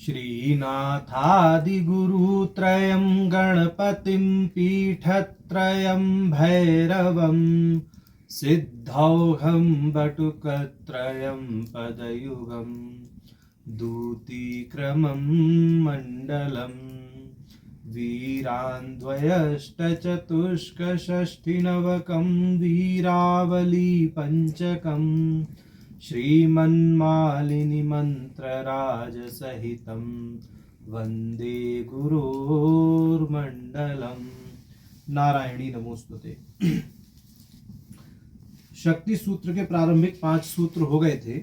श्रीनाथादिगुरुत्रयं गणपतिं पीठत्रयं भैरवं सिद्धौघं बटुकत्रयं पदयुगं दूतीक्रमं मण्डलम् वीरान्द्वयष्टचतुष्कषष्ठिनवकं वीरावली पञ्चकम् श्रीमन्मालिनी मंत्रराजसहितं वंदे गुरोर्मंडलम। नारायणी नमोस्तुते। शक्ति सूत्र के प्रारंभिक 5 सूत्र हो गए थे।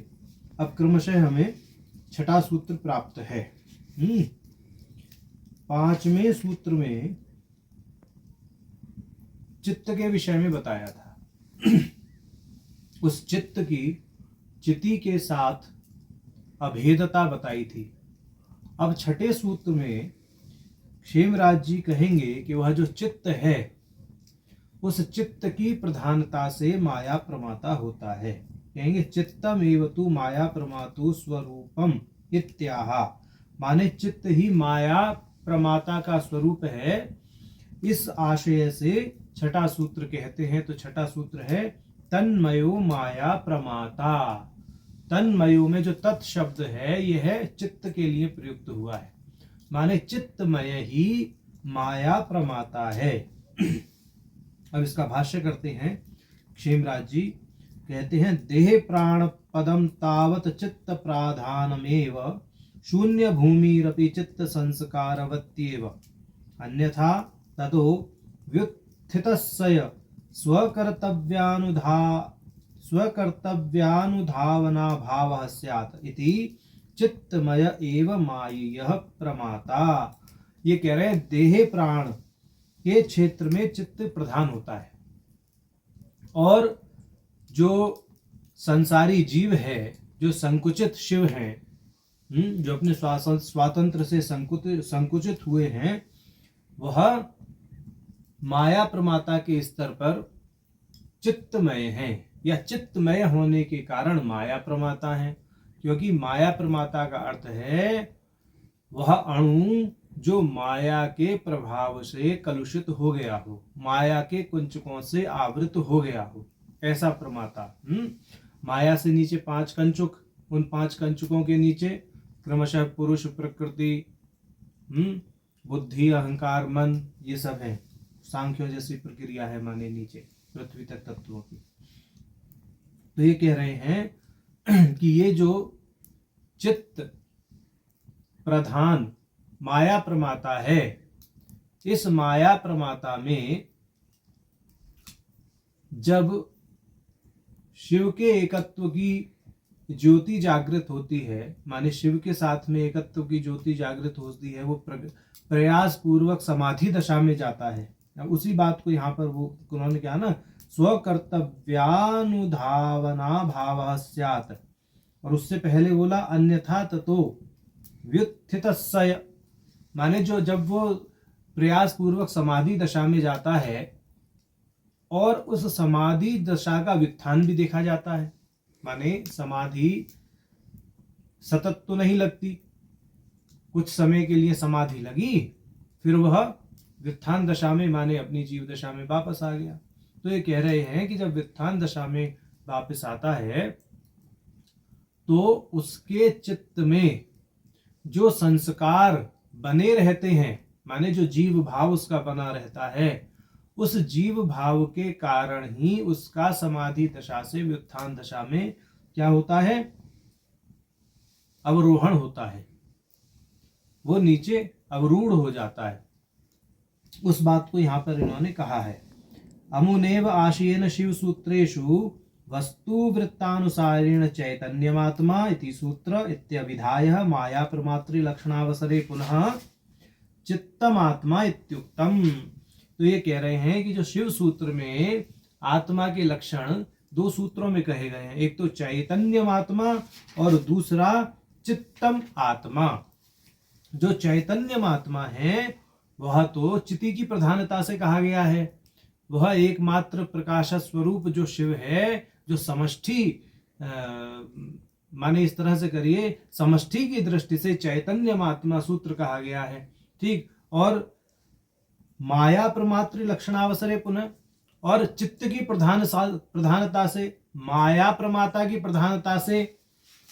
अब क्रमशः हमें छठा सूत्र प्राप्त है। 5वें सूत्र में चित्त के विषय में बताया था। उस चित्त की चिति के साथ अभेदता बताई थी। अब छठे सूत्र में क्षेमराज जी कहेंगे कि वह जो चित्त है उस चित्त की प्रधानता से माया प्रमाता होता है। कहेंगे चित्तम एव तु माया प्रमातु स्वरूपम इत्याह, माने चित्त ही माया प्रमाता का स्वरूप है। इस आशय से छठा सूत्र कहते हैं। तो छठा सूत्र है तन्मयो माया प्रमाता। तन्मयो में जो तत् शब्द है यह है चित्त के लिए प्रयुक्त हुआ है, माने चित्तमय ही माया प्रमाता है। अब इसका भाष्य करते हैं क्षेमराज जी। कहते हैं देह प्राण पदम तावत चित्त प्राधानमेव शून्य भूमिरपि चित्त संस्कारवत्येव अन्यथा ततो व्युत्थितस्य स्वकर्तव्यानुधावना भावः स्यात् इति चित्तमय एव माय्यः प्रमाता। ये कह रहे हैं देह प्राण के क्षेत्र में चित्त प्रधान होता है, और जो संसारी जीव है, जो संकुचित शिव हैं, जो अपने स्वातंत्र से संकुचित हुए हैं, वह माया प्रमाता के स्तर पर चित्तमय है, या चित्तमय होने के कारण माया प्रमाता है। क्योंकि माया प्रमाता का अर्थ है वह अणु जो माया के प्रभाव से कलुषित हो गया हो, माया के कुंचकों से आवृत हो गया हो, ऐसा प्रमाता। माया से नीचे 5 कंचुक, उन 5 कंचुकों के नीचे क्रमशः पुरुष, प्रकृति, बुद्धि, अहंकार, मन, ये सब है। सांख्यों जैसी प्रक्रिया है माने नीचे पृथ्वी तक तत्वों की। तो ये कह रहे हैं कि ये जो चित्त प्रधान माया प्रमाता है, इस माया प्रमाता में जब शिव के एकत्व की ज्योति जागृत होती है, माने शिव के साथ में एकत्व की ज्योति जागृत होती है, वो प्रयास पूर्वक समाधि दशा में जाता है। अब उसी बात को यहाँ पर वो उन्होंने क्या ना, स्वकर्तव्यानुधावना भावः स्यात्, और उससे पहले बोला अन्यथा ततो व्युत्थितस्य, माने जो जब वो प्रयास पूर्वक समाधि दशा में जाता है और उस समाधि दशा का व्युत्थान भी देखा जाता है। माने समाधि सतत तो नहीं लगती, कुछ समय के लिए समाधि लगी, फिर वह व्युत्थान दशा में माने अपनी जीव दशा में वापस आ गया। तो ये कह रहे हैं कि जब व्युत्थान दशा में वापस आता है तो उसके चित्त में जो संस्कार बने रहते हैं, माने जो जीव भाव उसका बना रहता है, उस जीव भाव के कारण ही उसका समाधि दशा से व्युत्थान दशा में क्या होता है, अवरोहण होता है, वो नीचे अवरूढ़ हो जाता है। उस बात को यहाँ पर इन्होंने कहा है। अमुनेव आशयेन शिव सूत्रेषु वस्तु वृत्तानुसारेण चैतन्यमात्मा इति सूत्र इत्यभिधाय माया प्रमातृ लक्षणावसरे पुनः चित्तमात्मा इत्युक्तम। तो ये कह रहे हैं कि जो शिव सूत्र में आत्मा के लक्षण 2 सूत्रों में कहे गए हैं, एक तो चैतन्यमात्मा और दूसरा चित्तम आत्मा। जो चैतन्यमात्मा है वह तो चिति की प्रधानता से कहा गया है, वह एकमात्र प्रकाश स्वरूप जो शिव है, जो समष्टि माने इस तरह से करिए, समष्टि की दृष्टि से चैतन्य महात्मा सूत्र कहा गया है। ठीक, और माया प्रमात्र लक्षणावसरे पुनः, और चित्त की प्रधानता से, माया प्रमाता की प्रधानता से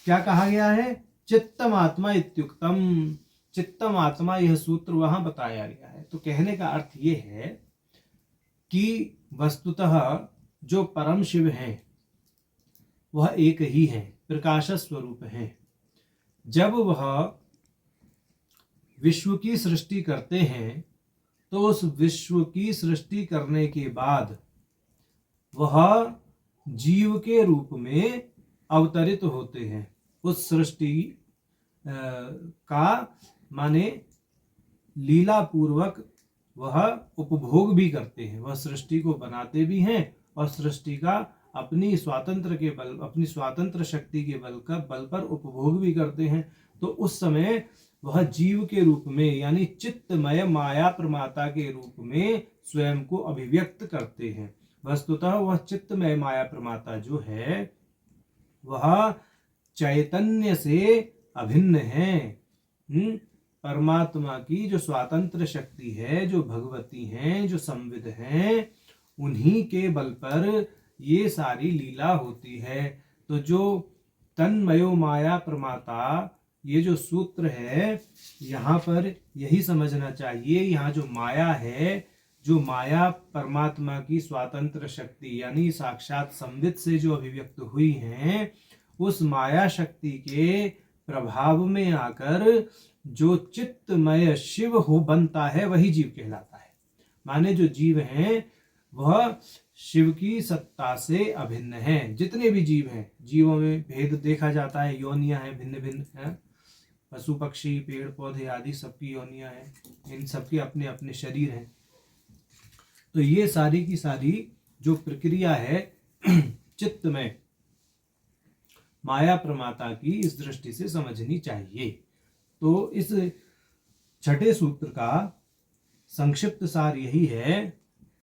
क्या कहा गया है? चित्तमात्मा इत्युक्तम, चित्तमात्मा, यह सूत्र वहां बताया गया है। तो कहने का अर्थ यह है कि वस्तुतः जो परम शिव है वह एक ही है, प्रकाश स्वरूप है। जब वह विश्व की सृष्टि करते हैं तो उस विश्व की सृष्टि करने के बाद वह जीव के रूप में अवतरित होते हैं। उस सृष्टि का माने लीला पूर्वक वह उपभोग भी करते हैं, वह सृष्टि को बनाते भी हैं और सृष्टि का अपनी स्वातंत्र शक्ति के बल पर उपभोग भी करते हैं। तो उस समय वह जीव के रूप में यानी चित्तमय माया प्रमाता के रूप में स्वयं को अभिव्यक्त करते हैं। वस्तुतः वह चित्तमय माया प्रमाता जो है वह चैतन्य से अभिन्न है। परमात्मा की जो स्वातंत्र शक्ति है, जो भगवती हैं, जो संविद हैं, उन्हीं के बल पर ये सारी लीला होती है। तो जो तन्मयो माया प्रमाता, ये जो सूत्र है यहाँ पर यही समझना चाहिए। यहाँ जो माया है, जो माया परमात्मा की स्वातंत्र शक्ति यानी साक्षात संविद से जो अभिव्यक्त हुई हैं, उस माया शक्ति के प्रभाव में आकर जो चित्तमय शिव हो बनता है वही जीव कहलाता है। माने जो जीव हैं वह शिव की सत्ता से अभिन्न है। जितने भी जीव हैं, जीवों में भेद देखा जाता है, योनियां हैं भिन्न भिन्न हैं, पशु पक्षी पेड़ पौधे आदि सबकी योनियां हैं, इन सबके अपने अपने शरीर हैं। तो ये सारी की सारी जो प्रक्रिया है चित्त में माया प्रमाता की इस दृष्टि से समझनी चाहिए। तो इस छठे सूत्र का संक्षिप्त सार यही है